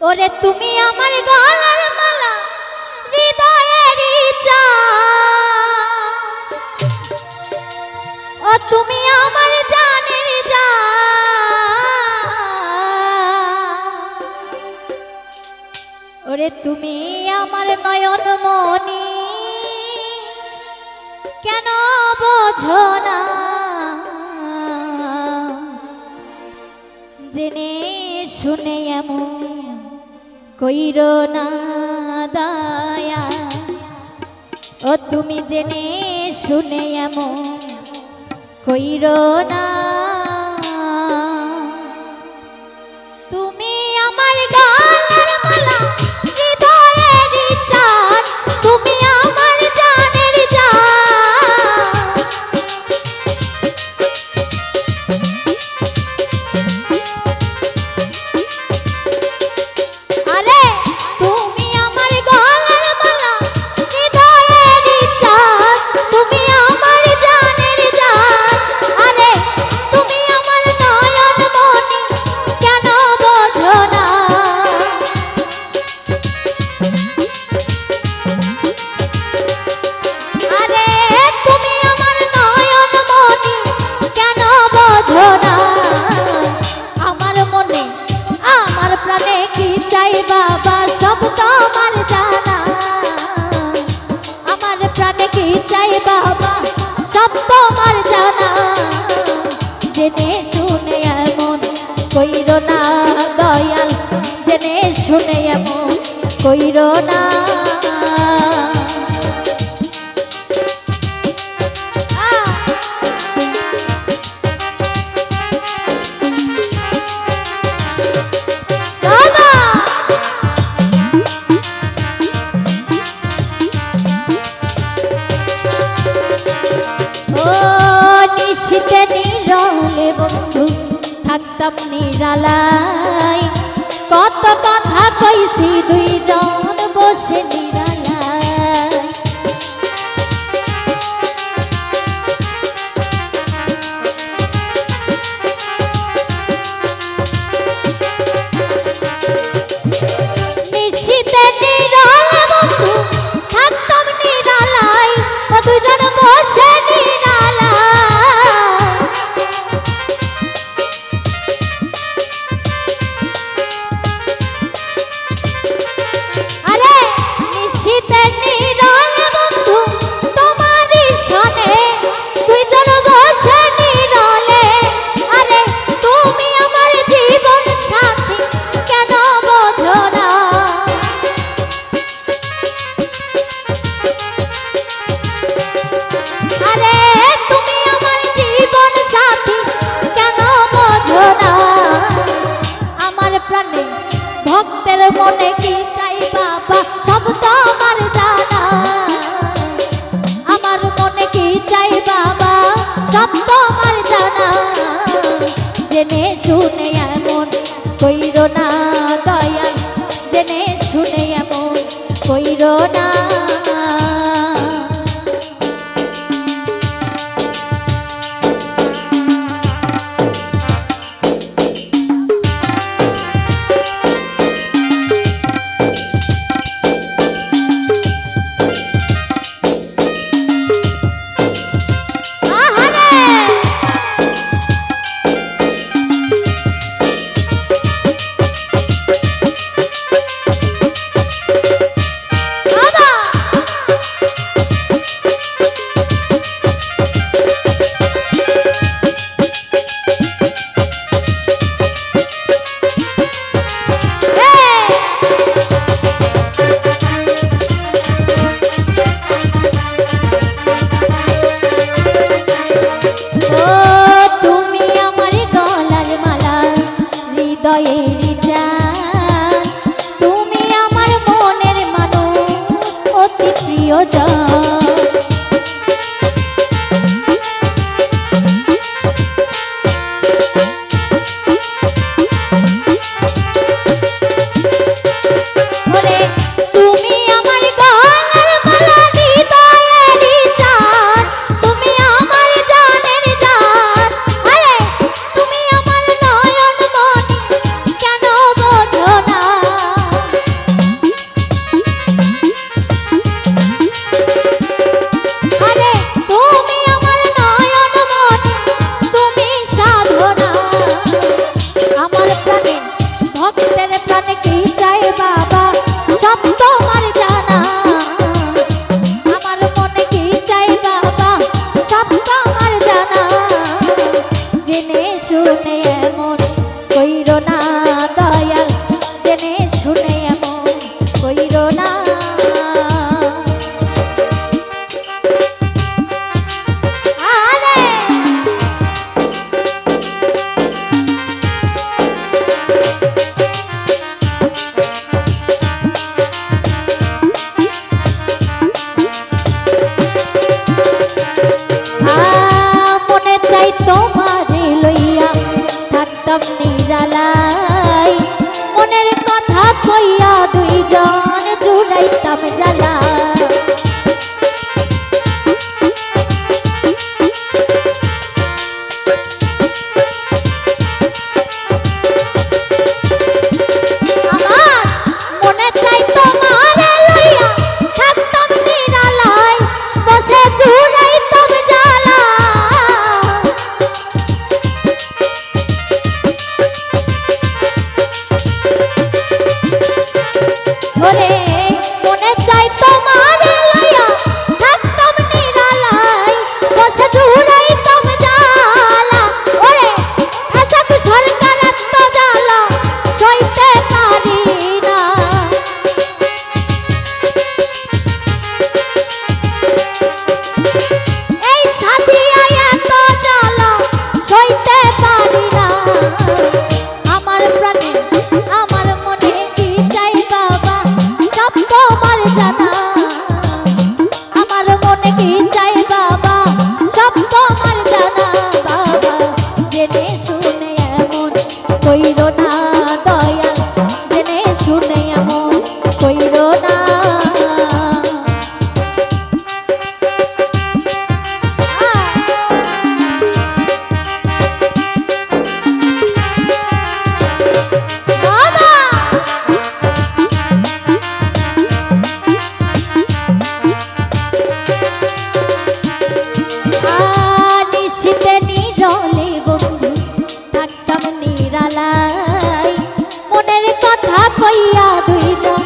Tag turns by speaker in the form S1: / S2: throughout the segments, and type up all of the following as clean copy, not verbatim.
S1: ওরে তুমি আমার গলার মালা হৃদয়েরই চাঁদ, ও তুমি আমার জানের জান, ওরে তুমি আমার নয়ন মনি কেন বোঝো না, জেনে শুনে এমন কইরো না দয়া, ও তুমি জেনে শুনে এমন কইরো না। তুমি আমার গলার মালা হৃদয়েরই চাঁদ, তুমি আমার জানের জান, আরে তুমি আমার গলার মালা হৃদয়েরই চাঁদ, তুমি আমার জানের জান, আরে তুমি আমার নয়ন মনি কেন বোঝো না, আরে তুমি আমার নয়ন মনি কেন বোঝো না। আমার মনে আমার প্রাণে কি চাই বাবা সব তোমার জানা, আমার প্রাণে কি চাই বাবা সব তোমার জানা, জেনে শুনে এমন কইরো না দয়াল, জেনে শুনে এমন কইরো না। নিশীতে নীরলে বন্ধু থাকতাম নিরালায়, কত কথা কইছি দুইজন বসে নিরালায়, নিশীতে নীরলে বন্ধু থাকতাম নিরালায়, ও দুইজন বসে ভক্তের মনে কি চাই বাবা সব তোমার জানা, আমার মনে কি চাই বাবা সব তোমার জানা, জেনে শুনে এমন কইরো না দয়াল, জেনে শুনে এমন কইরো না। দুইজন জুড়াইতাম জ্বালা কইয়া দুইজন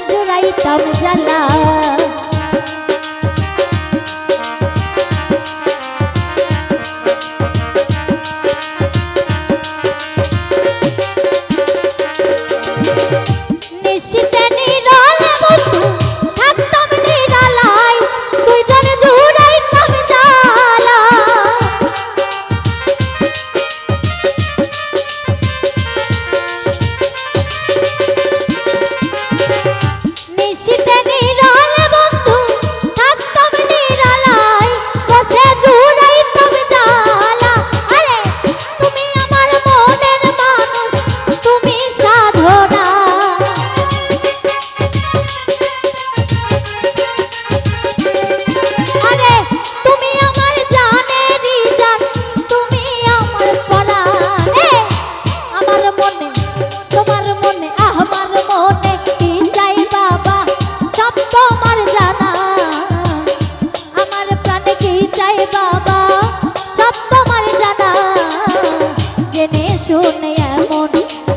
S1: জুড়াইতাম জ্বালা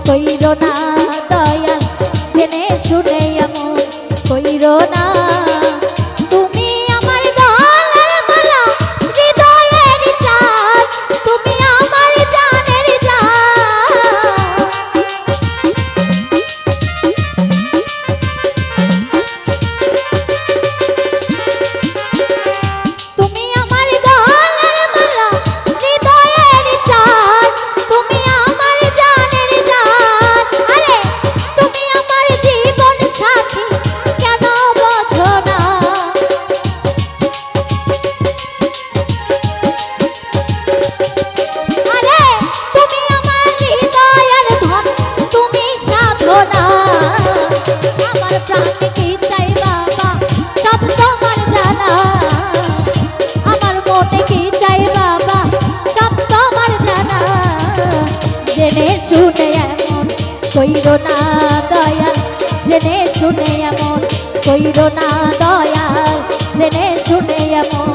S1: কইরো না দয়া জেনে শুনে এমন কইরো না তুমি আমার গলার মালা হৃদয়ের চাঁদ তুমি আমার জানের জান তুমি আমার গলার মালা হৃদয়ের চাঁদ তুমি আমার জানের জান আরে তুমি আমার জীবন সাথী কেন বোঝো না আরে তুমি আমার হৃদয়ের ধন তুমি সাধনা আমার প্রাণ কি চাই বাবা সব তোমার জানা আমার মনে কি চাই বাবা সব তোমার জানা জেনে শুনে এমন কইরো না দয়াল জেনে শুনে এমন কইরো না দয়াল জেনে শুনে এমন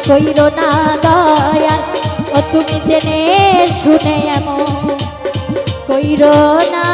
S1: কইরো না দয়াল ও তুমি জেনে শুনে এমন কইরো না।